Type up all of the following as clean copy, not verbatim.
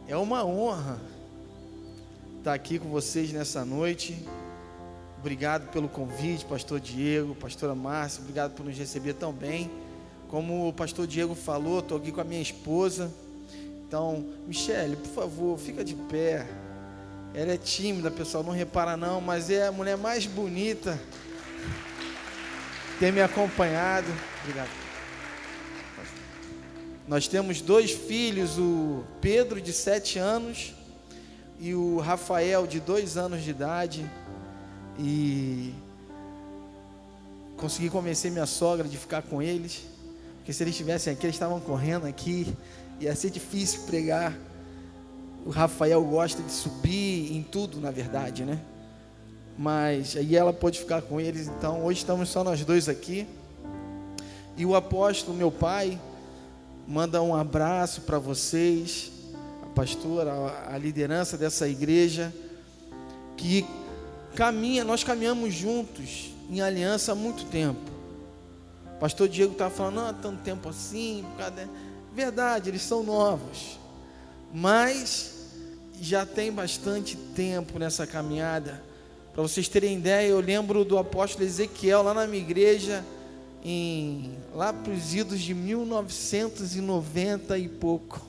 É uma honra estar aqui com vocês nessa noite. Obrigado pelo convite, pastor Diego, pastora Márcia, obrigado por nos receber tão bem. Como o pastor Diego falou, estou aqui com a minha esposa. Então, Michele, por favor, fica de pé. Ela é tímida, pessoal, não repara não, mas é a mulher mais bonita que tem me acompanhado. Obrigado. Nós temos 2 filhos, o Pedro, de 7 anos, e o Rafael, de 2 anos de idade. E consegui convencer minha sogra de ficar com eles, porque se eles estivessem aqui, eles estavam correndo aqui, ia ser difícil pregar. O Rafael gosta de subir em tudo, na verdade, né? Mas aí ela pôde ficar com eles, então hoje estamos só nós 2 aqui. E o apóstolo, meu pai, manda um abraço para vocês, a pastora, a liderança dessa igreja, que nós caminhamos juntos em aliança há muito tempo. O pastor Diego estava falando, não há tanto tempo assim, verdade, eles são novos, mas já tem bastante tempo nessa caminhada. Para vocês terem ideia, eu lembro do apóstolo Ezequiel lá na minha igreja, lá para os idos de 1990 e pouco.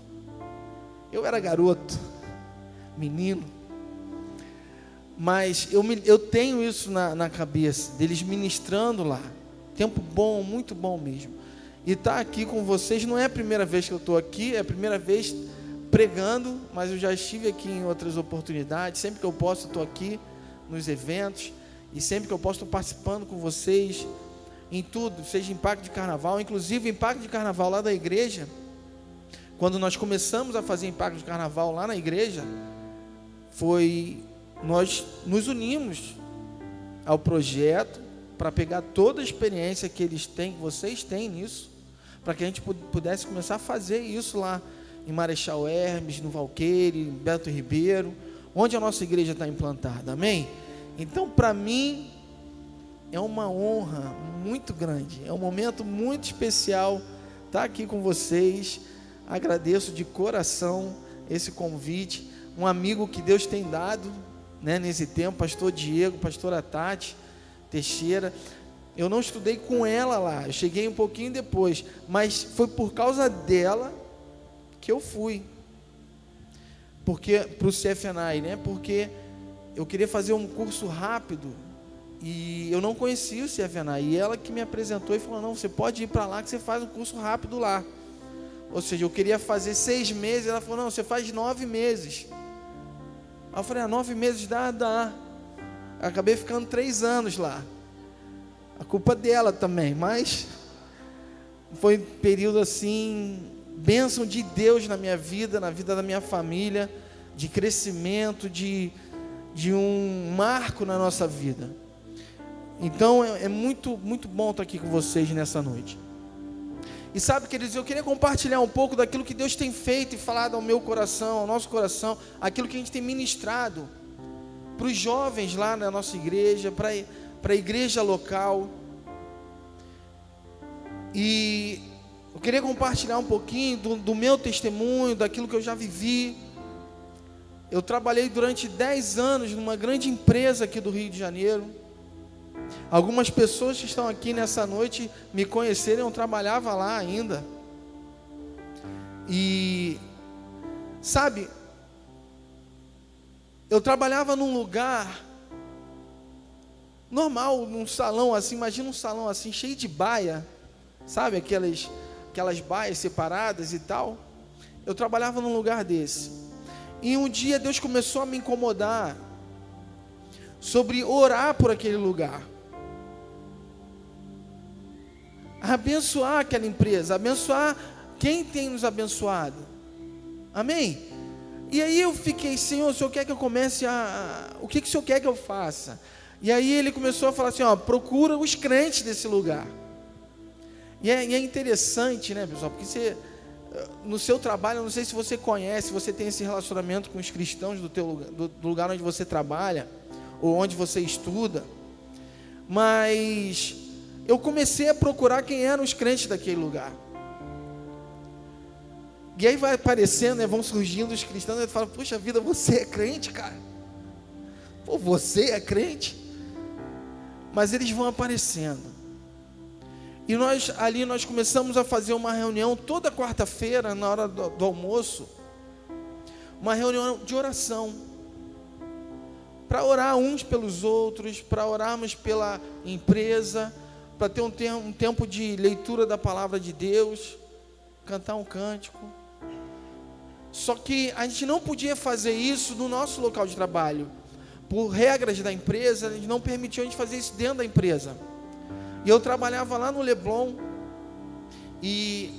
Eu era garoto, menino, mas eu tenho isso na cabeça, deles ministrando lá. Tempo bom, muito bom mesmo. E estar aqui com vocês não é a primeira vez que eu estou aqui, é a primeira vez pregando, mas eu já estive aqui em outras oportunidades. Sempre que eu posso, estou aqui nos eventos, e sempre que eu posso, estou participando com vocês em tudo, seja impacto de carnaval. Inclusive, impacto de carnaval lá da igreja, quando nós começamos a fazer impacto de carnaval lá na igreja, nós nos unimos ao projeto para pegar toda a experiência que eles têm, que vocês têm nisso, para que a gente pudesse começar a fazer isso lá em Marechal Hermes, no Valqueire, em Beto Ribeiro, onde a nossa igreja está implantada, amém? Então, para mim, é uma honra muito grande, é um momento muito especial estar aqui com vocês. Agradeço de coração esse convite, um amigo que Deus tem dado, né, nesse tempo, pastor Diego, pastora Tati Teixeira. Eu não estudei com ela lá, eu cheguei um pouquinho depois, mas foi por causa dela que eu fui para o CFNAI, né? Porque eu queria fazer um curso rápido e eu não conhecia o CFNAI, e ela que me apresentou e falou, não, você pode ir para lá que você faz um curso rápido lá. Ou seja, eu queria fazer 6 meses, ela falou, não, você faz 9 meses. Aí eu falei, 9 meses dá. Acabei ficando 3 anos lá. A culpa dela também, mas foi um período assim, bênção de Deus na minha vida, na vida da minha família, de crescimento, de um marco na nossa vida. Então é muito, muito bom estar aqui com vocês nessa noite. E sabe, queridos, eu queria compartilhar um pouco daquilo que Deus tem feito e falado ao meu coração, ao nosso coração, aquilo que a gente tem ministrado para os jovens lá na nossa igreja, para a igreja local. E eu queria compartilhar um pouquinho do meu testemunho, daquilo que eu já vivi. Eu trabalhei durante 10 anos numa grande empresa aqui do Rio de Janeiro. Algumas pessoas que estão aqui nessa noite me conheceram, eu trabalhava lá ainda. E sabe, eu trabalhava num lugar normal, num salão assim, imagina um salão assim, cheio de baia, sabe, aquelas baias separadas e tal. Eu trabalhava num lugar desse. E um dia Deus começou a me incomodar sobre orar por aquele lugar, abençoar aquela empresa, abençoar quem tem nos abençoado, amém? E aí eu fiquei, Senhor, o Senhor quer que eu comece o que o Senhor quer que eu faça? E aí Ele começou a falar assim, procura os crentes desse lugar. E é interessante, né, pessoal, porque no seu trabalho, eu não sei se você conhece, se você tem esse relacionamento com os cristãos do lugar onde você trabalha, ou onde você estuda, mas eu comecei a procurar quem eram os crentes daquele lugar. E aí vai aparecendo, né, vão surgindo os cristãos, e fala: puxa vida, você é crente, cara? Pô, você é crente? Mas eles vão aparecendo. E nós começamos a fazer uma reunião toda quarta-feira, na hora do almoço, uma reunião de oração, para orar uns pelos outros, para orarmos pela empresa, para ter um tempo de leitura da palavra de Deus, cantar um cântico. Só que a gente não podia fazer isso no nosso local de trabalho, por regras da empresa. Eles não permitiam a gente fazer isso dentro da empresa. E eu trabalhava lá no Leblon, e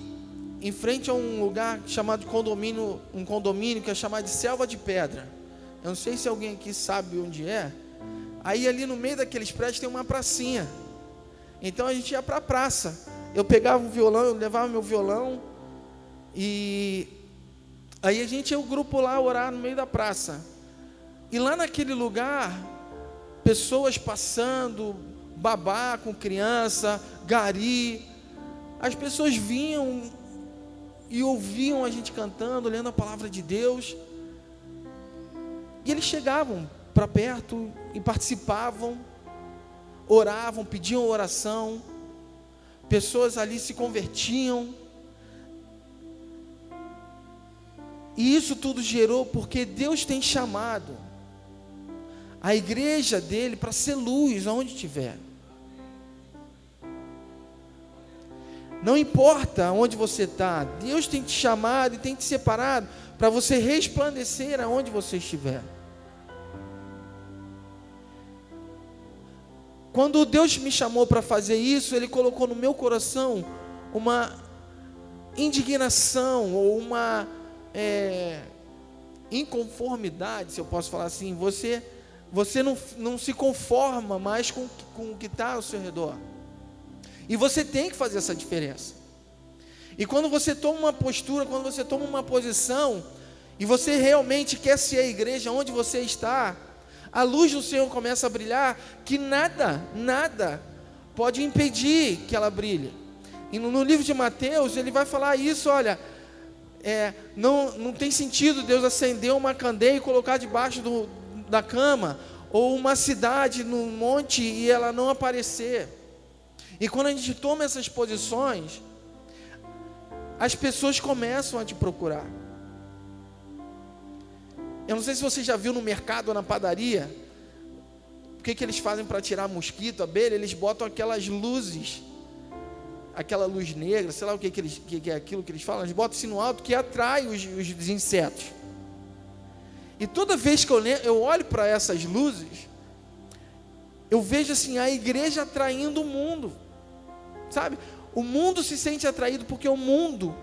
em frente a um lugar chamado condomínio, um condomínio que é chamado de Selva de Pedra. Eu não sei se alguém aqui sabe onde é. Aí ali no meio daqueles prédios tem uma pracinha. Então a gente ia para a praça. Eu pegava o violão, eu levava meu violão, e aí a gente ia o grupo lá orar no meio da praça. E lá naquele lugar, pessoas passando, babá com criança, gari, as pessoas vinham e ouviam a gente cantando, lendo a palavra de Deus, e eles chegavam para perto e participavam, oravam, pediam oração, pessoas ali se convertiam, e isso tudo gerou porque Deus tem chamado a igreja dele para ser luz aonde estiver. Não importa onde você está, Deus tem te chamado e tem te separado para você resplandecer aonde você estiver. Quando Deus me chamou para fazer isso, Ele colocou no meu coração uma indignação ou uma inconformidade, se eu posso falar assim. Você não se conforma mais com o que está ao seu redor. E você tem que fazer essa diferença. E quando você toma uma postura, quando você toma uma posição, e você realmente quer ser a igreja onde você está, a luz do Senhor começa a brilhar, que nada pode impedir que ela brilhe. E no livro de Mateus, ele vai falar isso: olha, não tem sentido Deus acender uma candeia e colocar debaixo da cama, ou uma cidade no monte e ela não aparecer. E quando a gente toma essas posições, as pessoas começam a te procurar. Eu não sei se você já viu no mercado ou na padaria, o que eles fazem para tirar mosquito, abelha. Eles botam aquelas luzes, aquela luz negra, sei lá o que é aquilo que eles falam. Eles botam assim no alto, que atrai os insetos. E toda vez que eu olho para essas luzes, eu vejo assim a igreja atraindo o mundo, sabe? O mundo se sente atraído porque o mundo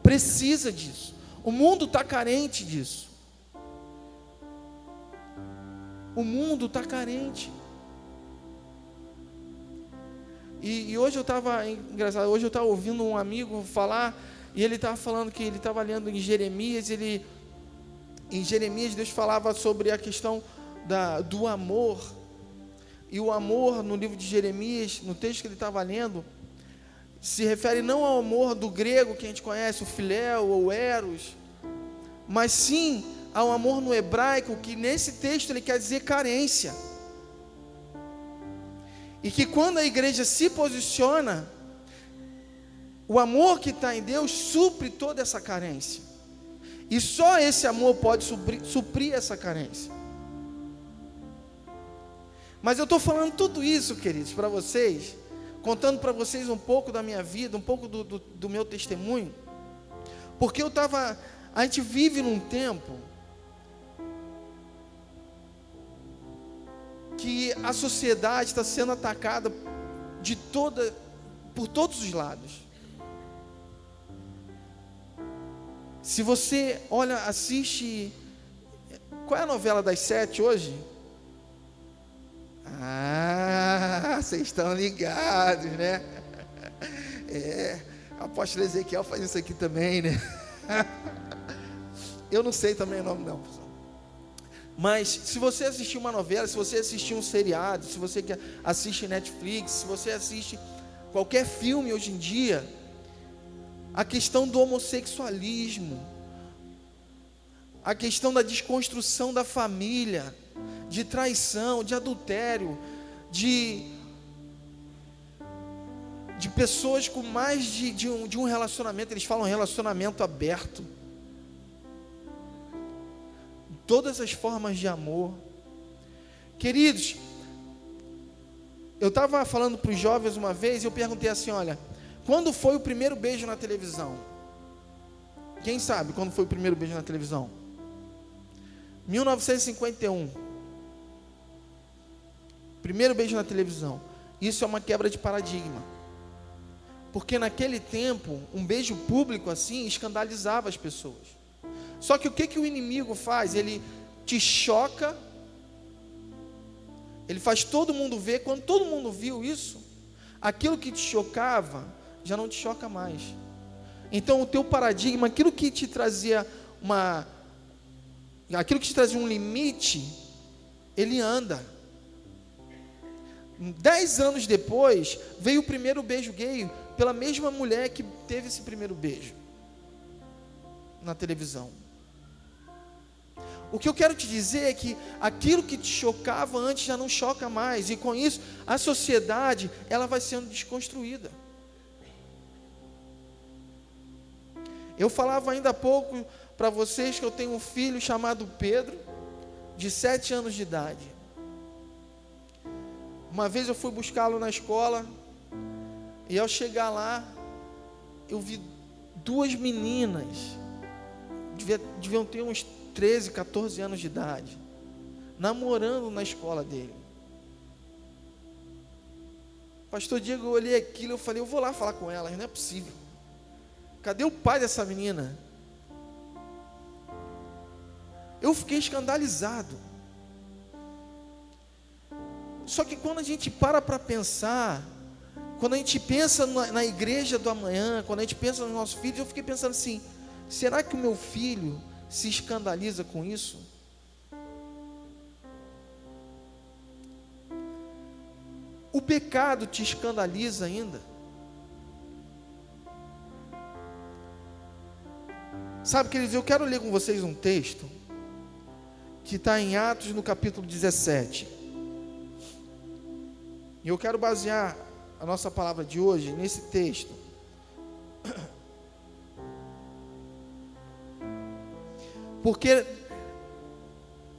precisa disso. O mundo está carente disso. O mundo está carente. E hoje eu estava, engraçado, hoje eu estava ouvindo um amigo falar, e ele estava falando que ele estava lendo em Jeremias. Em Jeremias Deus falava sobre a questão do amor. E o amor no livro de Jeremias, no texto que ele estava lendo, se refere não ao amor do grego que a gente conhece, o filéu ou eros, mas sim ao amor no hebraico, que nesse texto ele quer dizer carência. E que quando a igreja se posiciona, o amor que está em Deus supre toda essa carência. E só esse amor pode suprir essa carência. Mas eu estou falando tudo isso, queridos, para vocês, contando para vocês um pouco da minha vida, um pouco do meu testemunho, porque a gente vive num tempo que a sociedade está sendo atacada por todos os lados. Se você assiste, qual é a novela das 7 hoje? Vocês estão ligados, né? O apóstolo Ezequiel faz isso aqui também, né? Eu não sei também o nome não, pessoal. Mas se você assistir uma novela, se você assistir um seriado, se você assiste Netflix, se você assiste qualquer filme hoje em dia, a questão do homossexualismo, a questão da desconstrução da família, de traição, de adultério, de pessoas com mais de um relacionamento. Eles falam relacionamento aberto. Todas as formas de amor. Queridos, eu estava falando para os jovens uma vez e eu perguntei assim: olha, quando foi o primeiro beijo na televisão? Quem sabe quando foi o primeiro beijo na televisão? 1951. Primeiro beijo na televisão. Isso é uma quebra de paradigma. Porque naquele tempo, um beijo público assim escandalizava as pessoas. Só que o que o inimigo faz? Ele te choca, ele faz todo mundo ver. Quando todo mundo viu isso, aquilo que te chocava já não te choca mais. Então o teu paradigma, aquilo que te trazia um limite, ele anda. 10 anos depois, veio o primeiro beijo gay pela mesma mulher que teve esse primeiro beijo na televisão. O que eu quero te dizer é que aquilo que te chocava antes já não choca mais, e com isso a sociedade ela vai sendo desconstruída. Eu falava ainda há pouco para vocês que eu tenho um filho chamado Pedro, de 7 anos de idade. Uma vez eu fui buscá-lo na escola, e ao chegar lá, eu vi 2 meninas, deviam ter uns 13, 14 anos de idade, namorando na escola dele. Pastor Diego, eu olhei aquilo, eu falei, eu vou lá falar com elas, não é possível. Cadê o pai dessa menina? Eu fiquei escandalizado. Só que quando a gente para pensar, quando a gente pensa na igreja do amanhã, quando a gente pensa nos nossos filhos, eu fiquei pensando assim: será que o meu filho se escandaliza com isso? O pecado te escandaliza ainda? Sabe, queridos, eu quero ler com vocês um texto que está em Atos, no capítulo 17. E eu quero basear a nossa palavra de hoje nesse texto. Porque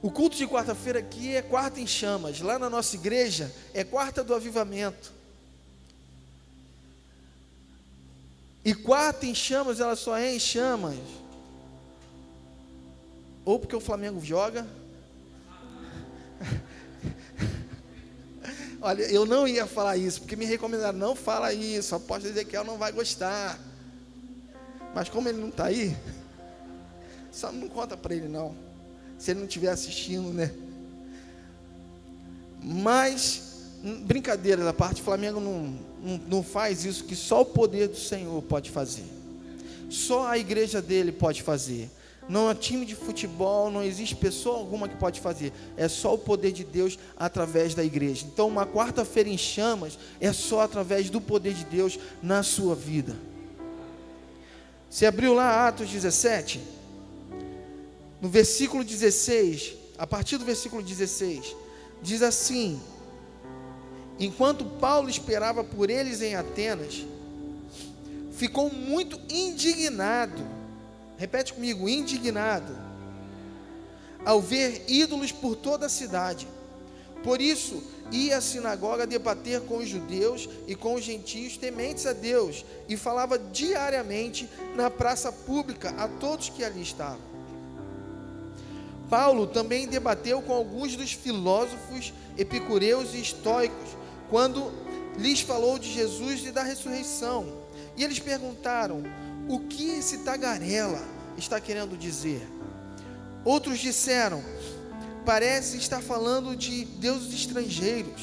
o culto de quarta-feira aqui é quarta em chamas. Lá na nossa igreja é quarta do avivamento. E quarta em chamas, ela só é em chamas ou porque o Flamengo joga. Olha, eu não ia falar isso, porque me recomendaram, não fala isso, a apóstolo Ezequiel não vai gostar. Mas como ele não está aí, só não conta para ele não, se ele não estiver assistindo, né? Mas, brincadeira da parte, o Flamengo não faz isso, que só o poder do Senhor pode fazer. Só a igreja dele pode fazer. Não é time de futebol, não existe pessoa alguma que pode fazer. É só o poder de Deus através da igreja. Então uma quarta-feira em chamas é só através do poder de Deus na sua vida. Você abriu lá Atos 17? No versículo 16, a partir do versículo 16, diz assim: enquanto Paulo esperava por eles em Atenas, ficou muito indignado. Repete comigo, indignado, ao ver ídolos por toda a cidade. Por isso, ia à sinagoga debater com os judeus e com os gentios tementes a Deus, e falava diariamente na praça pública a todos que ali estavam. Paulo também debateu com alguns dos filósofos epicureus e estoicos, quando lhes falou de Jesus e da ressurreição. E eles perguntaram: o que esse tagarela está querendo dizer? Outros disseram: parece estar falando de deuses estrangeiros.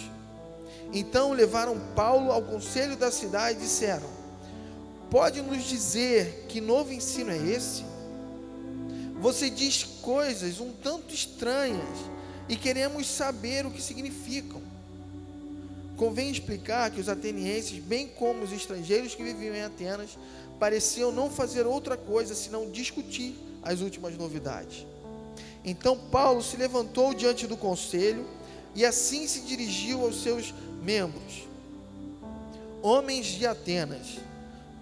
Então levaram Paulo ao conselho da cidade e disseram: pode nos dizer que novo ensino é esse? Você diz coisas um tanto estranhas e queremos saber o que significam. Convém explicar que os atenienses, bem como os estrangeiros que viviam em Atenas, pareceu não fazer outra coisa senão discutir as últimas novidades. Então Paulo se levantou diante do conselho e assim se dirigiu aos seus membros: homens de Atenas,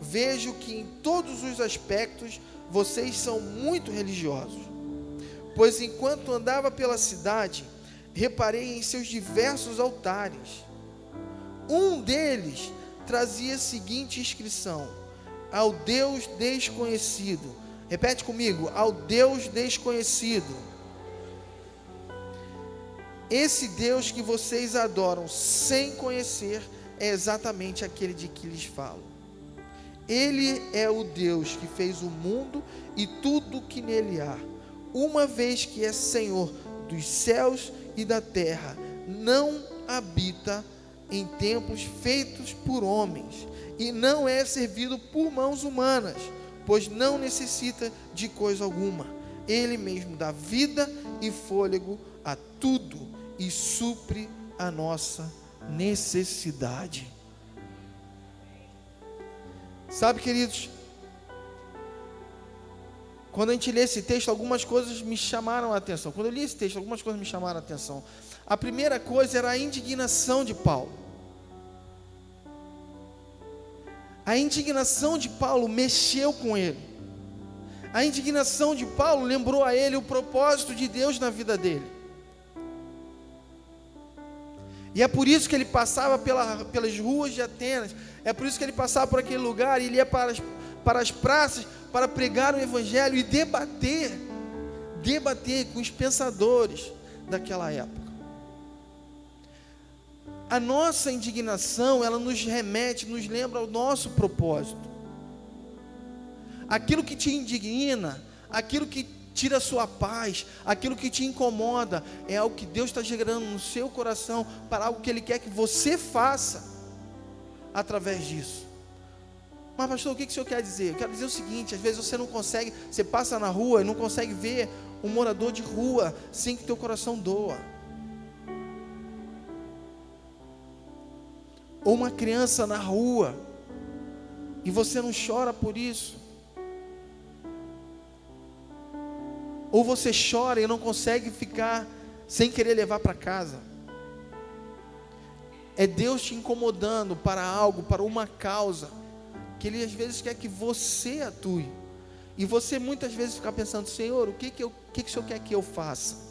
vejo que em todos os aspectos vocês são muito religiosos, pois enquanto andava pela cidade, reparei em seus diversos altares. Um deles trazia a seguinte inscrição: ao Deus desconhecido. Repete comigo: ao Deus desconhecido. Esse Deus que vocês adoram sem conhecer é exatamente aquele de que lhes falo. Ele é o Deus que fez o mundo e tudo que nele há. Uma vez que é Senhor dos céus e da terra, não habita em templos feitos por homens, e não é servido por mãos humanas, pois não necessita de coisa alguma. Ele mesmo dá vida e fôlego a tudo e supre a nossa necessidade. Sabe, queridos, quando a gente lê esse texto, algumas coisas me chamaram a atenção. Quando eu li esse texto, algumas coisas me chamaram a atenção. A primeira coisa era a indignação de Paulo. A indignação de Paulo mexeu com ele. A indignação de Paulo lembrou a ele o propósito de Deus na vida dele. E é por isso que ele passava pelas ruas de Atenas. É por isso que ele passava por aquele lugar e ele ia para as praças para pregar o evangelho e debater com os pensadores daquela época. A nossa indignação, ela nos remete, nos lembra o nosso propósito. Aquilo que te indigna, aquilo que tira a sua paz, aquilo que te incomoda, é algo que Deus está gerando no seu coração, para algo que Ele quer que você faça através disso. Mas pastor, o que o senhor quer dizer? Eu quero dizer o seguinte: às vezes você não consegue, você passa na rua e não consegue ver um morador de rua sem que teu coração doa. Ou uma criança na rua e você não chora por isso. Ou você chora e não consegue ficar sem querer levar para casa. É Deus te incomodando para algo, para uma causa, que Ele às vezes quer que você atue. E você muitas vezes fica pensando: Senhor, o que o Senhor quer que eu faça?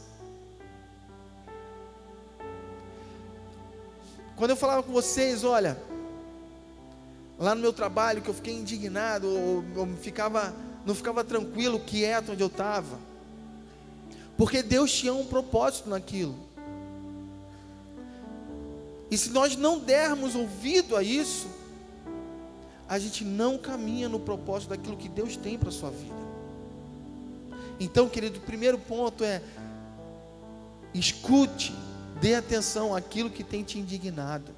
Quando eu falava com vocês, olha, lá no meu trabalho, que eu fiquei indignado, ou não ficava tranquilo, quieto onde eu estava, porque Deus tinha um propósito naquilo. E se nós não dermos ouvido a isso, a gente não caminha no propósito daquilo que Deus tem para a sua vida. Então, querido, o primeiro ponto é: escute, dê atenção àquilo que tem te indignado,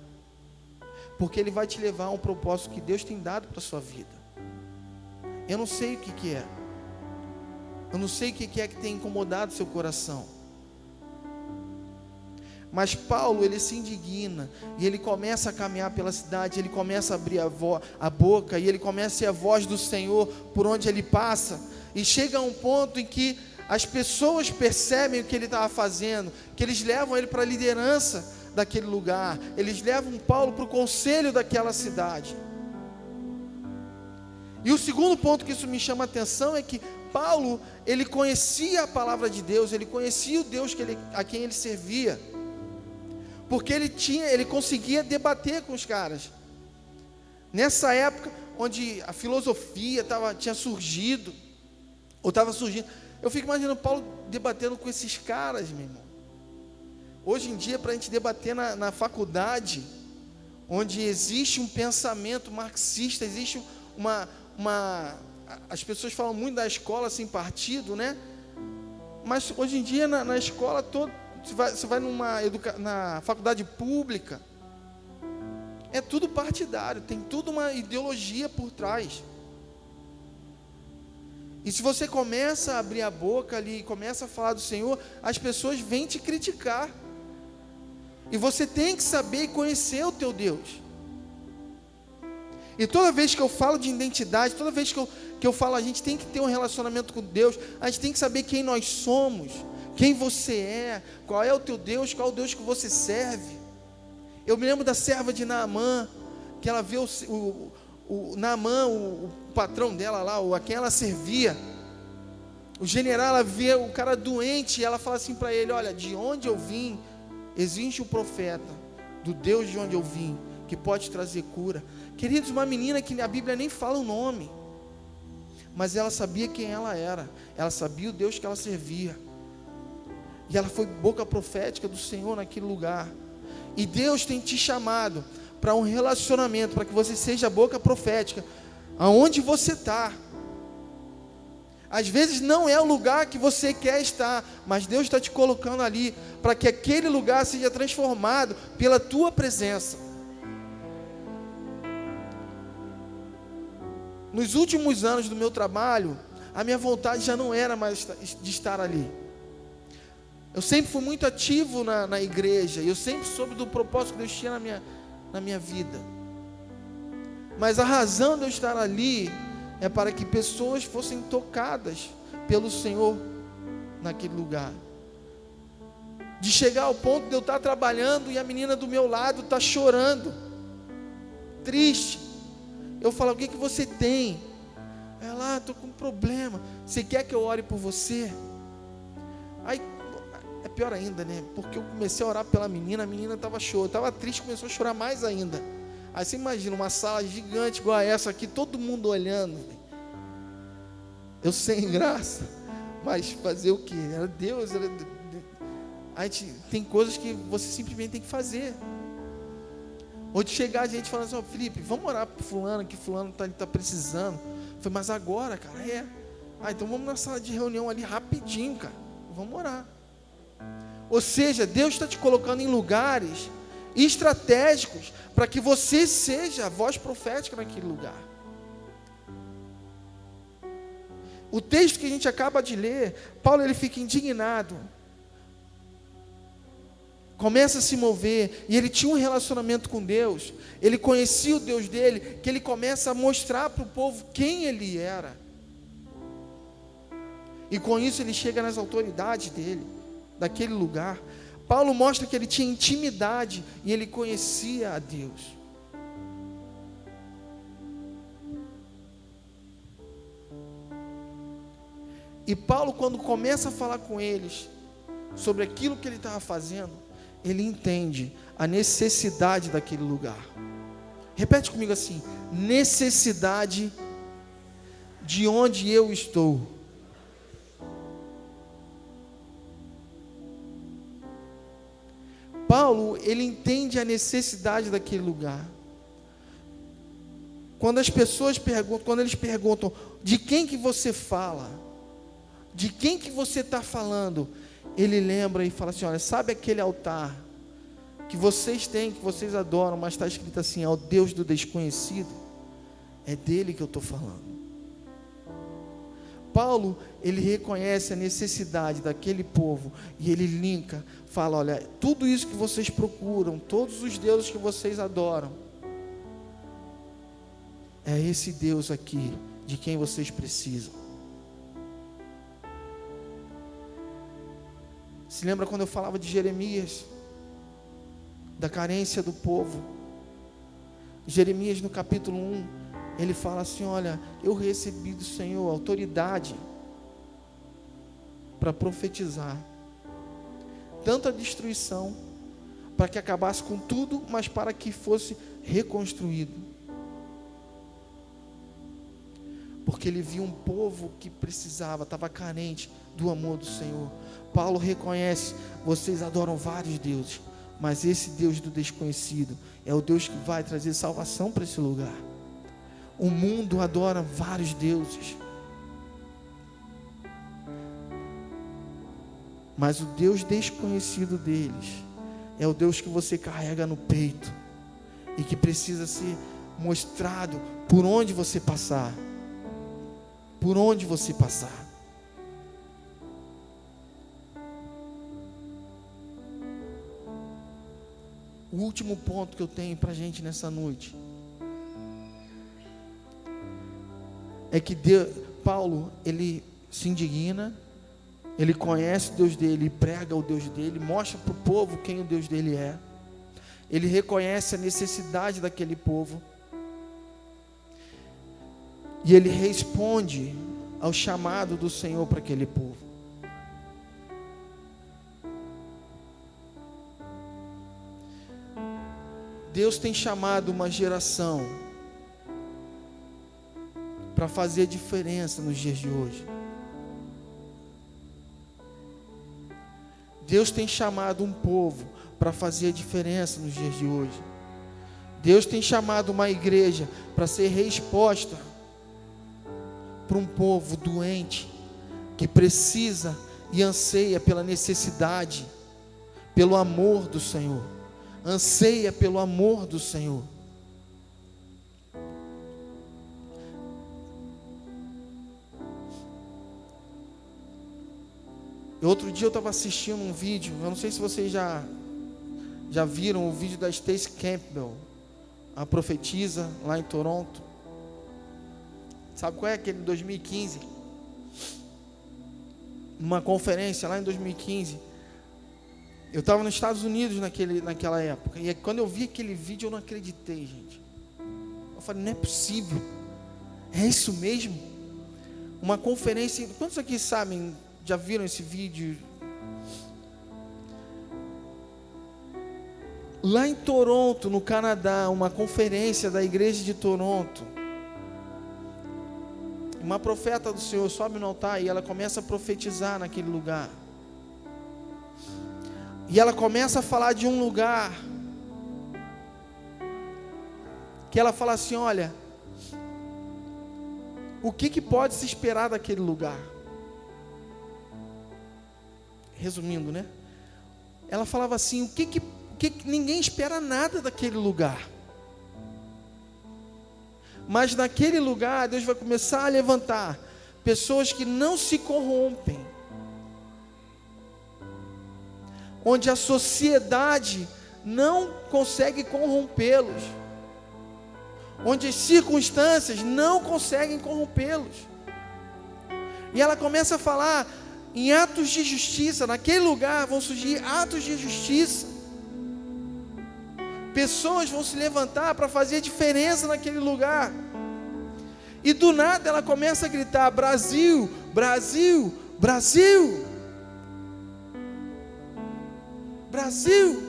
porque ele vai te levar a um propósito que Deus tem dado para a sua vida. Eu não sei o que é. Eu não sei o que é que tem incomodado seu coração. Mas Paulo, ele se indigna, e ele começa a caminhar pela cidade, ele começa a abrir a boca, e ele começa a ser a voz do Senhor por onde ele passa, e chega a um ponto em que as pessoas percebem o que ele estava fazendo, que eles levam ele para a liderança daquele lugar, eles levam Paulo para o conselho daquela cidade. E o segundo ponto que isso me chama a atenção é que Paulo, ele conhecia a palavra de Deus, ele conhecia o Deus a quem ele servia, porque ele conseguia debater com os caras. Nessa época, onde a filosofia tinha surgido, eu fico imaginando Paulo debatendo com esses caras, meu irmão. Hoje em dia, para a gente debater na faculdade, onde existe um pensamento marxista, existe as pessoas falam muito da escola sem partido, né? Mas hoje em dia na escola toda, você vai na faculdade pública, é tudo partidário, tem tudo uma ideologia por trás. E se você começa a abrir a boca ali, começa a falar do Senhor, as pessoas vêm te criticar. E você tem que saber e conhecer o teu Deus. E toda vez que eu falo de identidade, toda vez que eu falo, a gente tem que ter um relacionamento com Deus, a gente tem que saber quem nós somos, quem você é, qual é o teu Deus, qual é o Deus que você serve. Eu me lembro da serva de Naamã, que ela vê o Naamã, o patrão dela lá, a quem ela servia, o general, ela vê o cara doente, e ela fala assim para ele: olha, de onde eu vim, existe um profeta, do Deus de onde eu vim, que pode trazer cura. Queridos, uma menina que a Bíblia nem fala o nome, mas ela sabia quem ela era, ela sabia o Deus que ela servia, e ela foi boca profética do Senhor naquele lugar. E Deus tem te chamado para um relacionamento, para que você seja boca profética, aonde você está. Às vezes não é o lugar que você quer estar, mas Deus está te colocando ali, para que aquele lugar seja transformado pela tua presença. Nos últimos anos do meu trabalho, a minha vontade já não era mais de estar ali. Eu sempre fui muito ativo na igreja, e eu sempre soube do propósito que Deus tinha na minha vida. Mas a razão de eu estar ali é para que pessoas fossem tocadas pelo Senhor naquele lugar. De chegar ao ponto de eu estar trabalhando e a menina do meu lado está chorando, triste. Eu falo: o que você tem? Ela: estou com um problema. Você quer que eu ore por você? Aí é pior ainda, né? Porque eu comecei a orar pela menina, a menina estava chorando, estava triste, começou a chorar mais ainda. Aí você imagina uma sala gigante igual a essa aqui, todo mundo olhando. Eu sem graça, mas fazer o quê? Era Deus. A gente tem coisas que você simplesmente tem que fazer. Ou de chegar a gente falando assim: Felipe, vamos orar por fulano, que fulano está precisando. Eu falei: mas agora, cara? Então vamos na sala de reunião ali rapidinho, cara. Vamos orar. Ou seja, Deus está te colocando em lugares estratégicos para que você seja a voz profética naquele lugar. O texto que a gente acaba de ler, Paulo ele fica indignado, começa a se mover, e ele tinha um relacionamento com Deus, ele conhecia o Deus dele, que ele começa a mostrar para o povo quem ele era, e com isso ele chega nas autoridades dele, daquele lugar. Paulo mostra que ele tinha intimidade, e ele conhecia a Deus. E Paulo, quando começa a falar com eles sobre aquilo que ele estava fazendo, ele entende a necessidade daquele lugar. Repete comigo assim: necessidade de onde eu estou. Paulo, ele entende a necessidade daquele lugar. Quando as pessoas perguntam, quando eles perguntam: de quem que você fala? De quem que você está falando? Ele lembra e fala assim: olha, sabe aquele altar que vocês têm, que vocês adoram, mas está escrito assim: ao Deus do desconhecido? É dele que eu estou falando. Paulo, ele reconhece a necessidade daquele povo, e ele linka, fala: olha, tudo isso que vocês procuram, todos os deuses que vocês adoram, é esse Deus aqui, de quem vocês precisam. Se lembra quando eu falava de Jeremias, da carência do povo? Jeremias no capítulo 1, ele fala assim: olha, eu recebi do Senhor autoridade para profetizar, tanto a destruição, para que acabasse com tudo, mas para que fosse reconstruído, porque ele viu um povo que precisava, estava carente do amor do Senhor. Paulo reconhece: vocês adoram vários deuses, mas esse Deus do desconhecido é o Deus que vai trazer salvação para esse lugar. O mundo adora vários deuses, mas o Deus desconhecido deles é o Deus que você carrega no peito e que precisa ser mostrado por onde você passar. Por onde você passar. O último ponto que eu tenho para a gente nessa noite é que Paulo, ele se indigna, ele conhece o Deus dele, ele prega o Deus dele, mostra para o povo quem o Deus dele é. Ele reconhece a necessidade daquele povo. E ele responde ao chamado do Senhor para aquele povo. Deus tem chamado uma geração para fazer diferença nos dias de hoje. Deus tem chamado um povo para fazer diferença nos dias de hoje. Deus tem chamado uma igreja para ser resposta para um povo doente, que precisa e anseia pela necessidade, pelo amor do Senhor. Anseia pelo amor do Senhor. Outro dia eu estava assistindo um vídeo, eu não sei se vocês já viram o vídeo da Stacey Campbell, a profetisa lá em Toronto. Sabe qual é? Aquele em 2015, numa conferência lá em 2015, eu estava nos Estados Unidos naquela época, e quando eu vi aquele vídeo eu não acreditei, gente. Eu falei, não é possível, é isso mesmo? Uma conferência, quantos aqui sabem, já viram esse vídeo? Lá em Toronto, no Canadá, uma conferência da igreja de Toronto, uma profeta do Senhor sobe no altar e ela começa a profetizar naquele lugar. E ela começa a falar de um lugar que ela fala assim, olha, o que pode se esperar daquele lugar? Resumindo, né? Ela falava assim, o que ninguém espera nada daquele lugar. Mas naquele lugar, Deus vai começar a levantar pessoas que não se corrompem, onde a sociedade não consegue corrompê-los, onde as circunstâncias não conseguem corrompê-los. E ela começa a falar em atos de justiça. Naquele lugar vão surgir atos de justiça. Pessoas vão se levantar para fazer diferença naquele lugar. E do nada ela começa a gritar, Brasil, Brasil, Brasil, Brasil.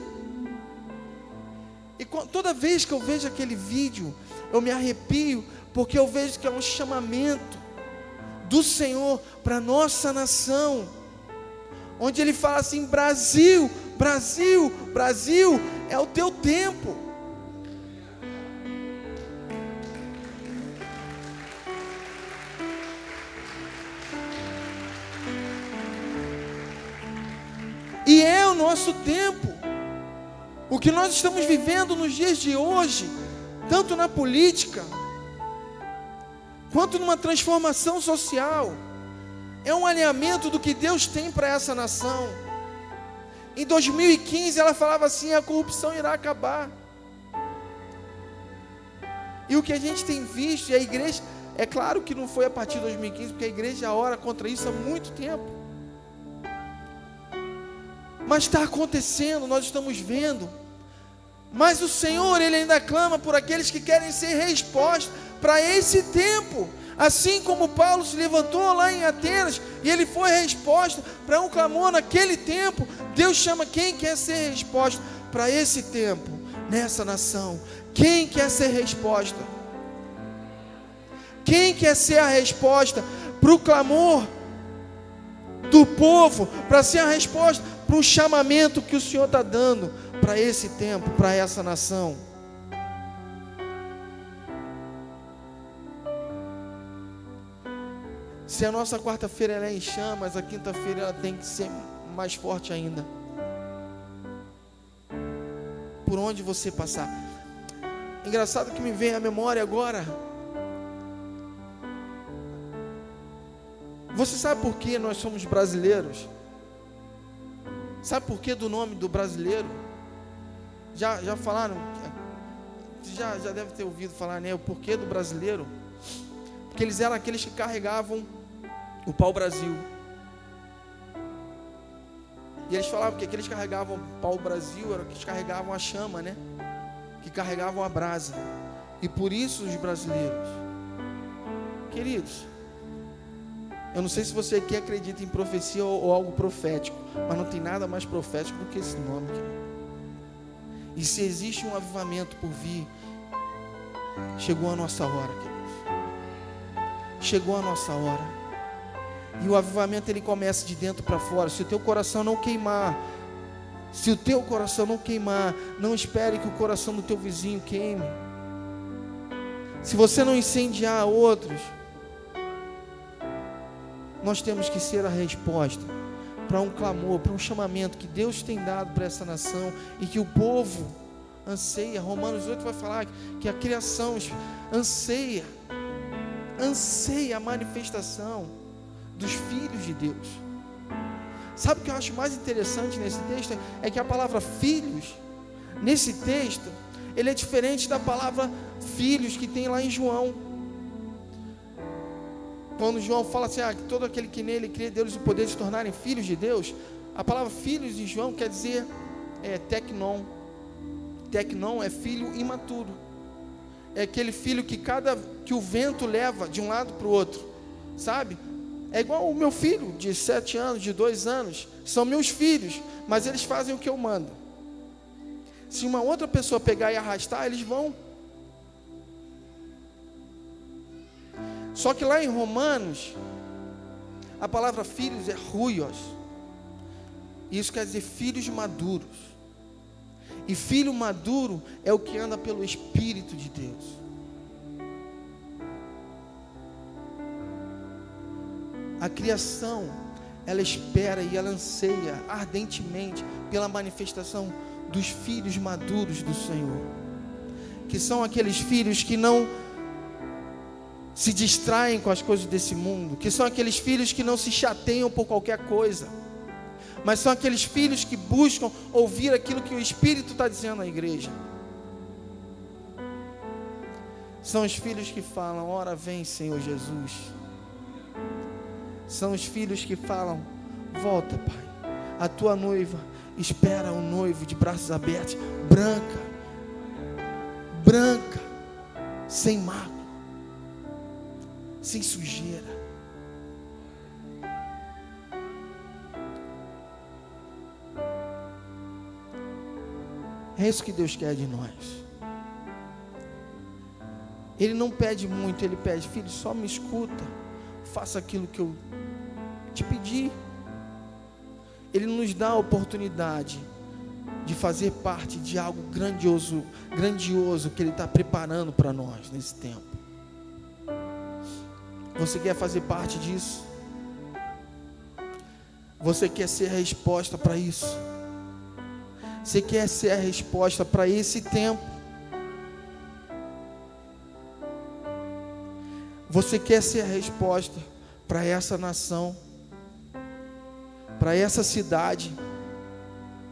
E toda vez que eu vejo aquele vídeo, eu me arrepio, porque eu vejo que é um chamamento do Senhor para a nossa nação, onde Ele fala assim, Brasil, Brasil, Brasil, é o teu tempo. E é o nosso tempo. O que nós estamos vivendo nos dias de hoje, tanto na política, quanto numa transformação social, é um alinhamento do que Deus tem para essa nação. Em 2015 ela falava assim, a corrupção irá acabar. E o que a gente tem visto, e a igreja, é claro que não foi a partir de 2015, porque a igreja ora contra isso há muito tempo. Mas está acontecendo, nós estamos vendo. Mas o Senhor, Ele ainda clama por aqueles que querem ser resposta para esse tempo. Assim como Paulo se levantou lá em Atenas e ele foi resposta para um clamor naquele tempo, Deus chama quem quer ser resposta para esse tempo, nessa nação. Quem quer ser resposta? Quem quer ser a resposta para o clamor do povo, para ser a resposta para o chamamento que o Senhor está dando para esse tempo, para essa nação? Se a nossa quarta-feira ela é em chamas, a quinta-feira ela tem que ser mais forte ainda. Por onde você passar. Engraçado que me vem à memória agora. Você sabe por que nós somos brasileiros? Sabe por que do nome do brasileiro? Já falaram? Já deve ter ouvido falar, né? O porquê do brasileiro? Porque que eles eram aqueles que carregavam o pau-brasil. E eles falavam que aqueles que carregavam o pau-brasil eram aqueles que carregavam a chama, né? Que carregavam a brasa. E por isso os brasileiros, queridos, eu não sei se você aqui acredita em profecia ou algo profético, mas não tem nada mais profético do que esse nome, querido. E se existe um avivamento por vir, chegou a nossa hora, queridos. Chegou a nossa hora. E o avivamento ele começa de dentro para fora. Se o teu coração não queimar, não espere que o coração do teu vizinho queime. Se você não incendiar outros, nós temos que ser a resposta para um clamor, para um chamamento que Deus tem dado para essa nação e que o povo anseia. Romanos 8 vai falar que a criação anseia a manifestação dos filhos de Deus. Sabe o que eu acho mais interessante nesse texto? É que a palavra filhos, nesse texto, ele é diferente da palavra filhos que tem lá em João. Quando João fala assim, que todo aquele que nele crê, Deus o poder de se tornarem filhos de Deus, a palavra filhos em João quer dizer tecnon. Tecnon é filho imaturo. É aquele filho que o vento leva de um lado para o outro, sabe? É igual o meu filho de 7 anos, de 2 anos, são meus filhos, mas eles fazem o que eu mando. Se uma outra pessoa pegar e arrastar, eles vão. Só que lá em Romanos, a palavra filhos é ruios. Isso quer dizer filhos maduros. E filho maduro é o que anda pelo Espírito de Deus. A criação, ela espera e ela anseia ardentemente pela manifestação dos filhos maduros do Senhor, que são aqueles filhos que não se distraem com as coisas desse mundo, que são aqueles filhos que não se chateiam por qualquer coisa, mas são aqueles filhos que buscam ouvir aquilo que o Espírito está dizendo à igreja. São os filhos que falam, ora vem Senhor Jesus. São os filhos que falam, volta Pai, a tua noiva espera o noivo de braços abertos, branca, sem mácula, sem sujeira. É isso que Deus quer de nós. Ele não pede muito, Ele pede, filho, só me escuta, faça aquilo que eu te pedi. Ele nos dá a oportunidade de fazer parte de algo grandioso que Ele está preparando para nós nesse tempo. Você quer fazer parte disso? Você quer ser a resposta para isso? Você quer ser a resposta para esse tempo? Você quer ser a resposta para essa nação, para essa cidade,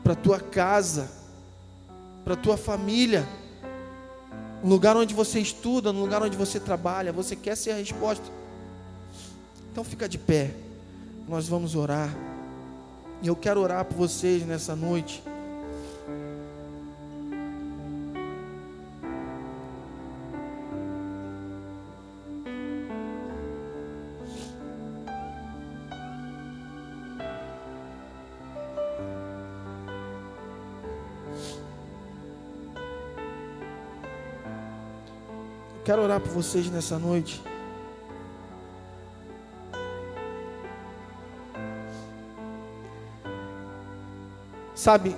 para a tua casa, para a tua família, no lugar onde você estuda, no lugar onde você trabalha? Você quer ser a resposta? Então fica de pé, nós vamos orar, e eu quero orar por vocês nessa noite. Quero orar por vocês nessa noite. Sabe,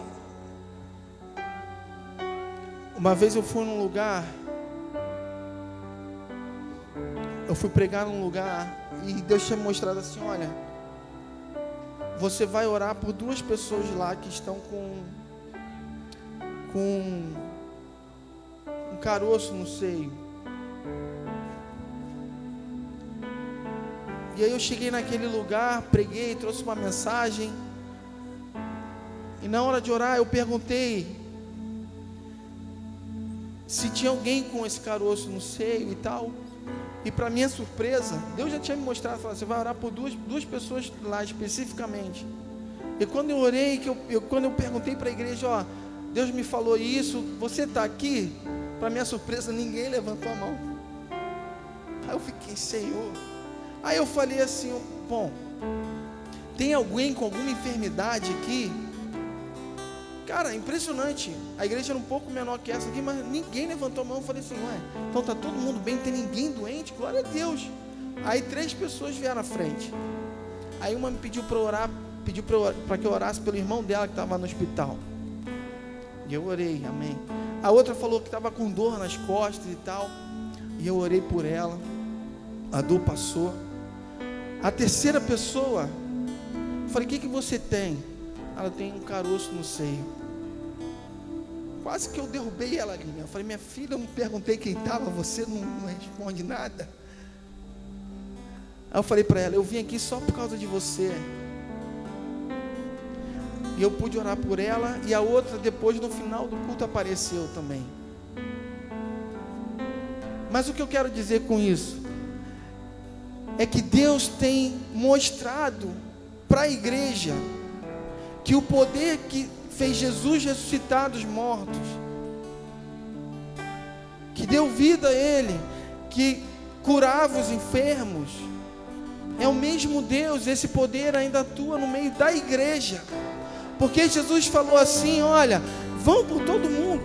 uma vez eu fui num lugar, eu fui pregar num lugar e Deus tinha me mostrado assim, olha, você vai orar por 2 pessoas lá que estão com um caroço no seio. E aí eu cheguei naquele lugar, preguei, trouxe uma mensagem, e na hora de orar eu perguntei se tinha alguém com esse caroço no seio e tal. E para minha surpresa, Deus já tinha me mostrado, falou, você vai orar por duas pessoas lá especificamente. E quando eu orei, quando eu perguntei para a igreja, ó, Deus me falou isso, você está aqui? Para minha surpresa, ninguém levantou a mão. Aí eu fiquei, Senhor. Aí eu falei assim, bom, tem alguém com alguma enfermidade aqui? Cara, impressionante. A igreja era um pouco menor que essa aqui, mas ninguém levantou a mão. Eu falei assim, ué, então tá todo mundo bem, não tem ninguém doente? Glória a Deus. Aí 3 pessoas vieram à frente. Aí uma me pediu para orar, para que eu orasse pelo irmão dela que estava no hospital. E eu orei, amém. A outra falou que estava com dor nas costas e tal. E eu orei por ela. A dor passou. A terceira pessoa, eu falei, o que você tem? Ela tem um caroço no seio. Quase que eu derrubei ela ali. Eu falei, minha filha, eu não perguntei quem estava, você não responde nada. Aí eu falei para ela, eu vim aqui só por causa de você. E eu pude orar por ela. E a outra depois no final do culto apareceu também. Mas o que eu quero dizer com isso é que Deus tem mostrado para a igreja que o poder que fez Jesus ressuscitar dos mortos, que deu vida a Ele, que curava os enfermos, é o mesmo Deus. Esse poder ainda atua no meio da igreja, porque Jesus falou assim, olha, vão por todo mundo,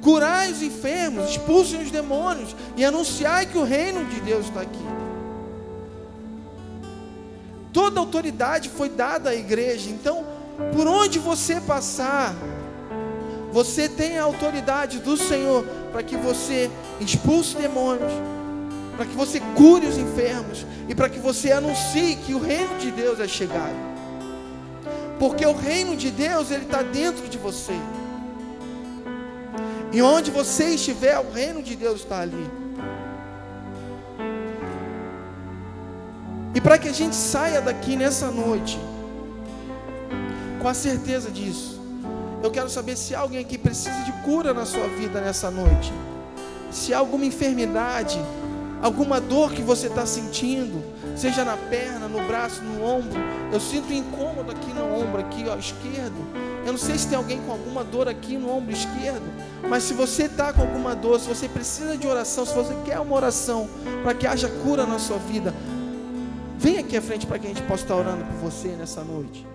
curai os enfermos, expulsem os demônios e anunciai que o reino de Deus está aqui. Toda autoridade foi dada à igreja. Então, por onde você passar, você tem a autoridade do Senhor para que você expulse demônios, para que você cure os enfermos e para que você anuncie que o reino de Deus é chegado. Porque o reino de Deus, ele está dentro de você. E onde você estiver, o reino de Deus está ali. E para que a gente saia daqui nessa noite com a certeza disso, eu quero saber se há alguém aqui precisa de cura na sua vida nessa noite. Se há alguma enfermidade, alguma dor que você está sentindo, seja na perna, no braço, no ombro. Eu sinto incômodo aqui no ombro, aqui ó, esquerdo. Eu não sei se tem alguém com alguma dor aqui no ombro esquerdo, mas se você está com alguma dor, se você precisa de oração, se você quer uma oração para que haja cura na sua vida, vem aqui à frente para que a gente possa estar orando por você nessa noite.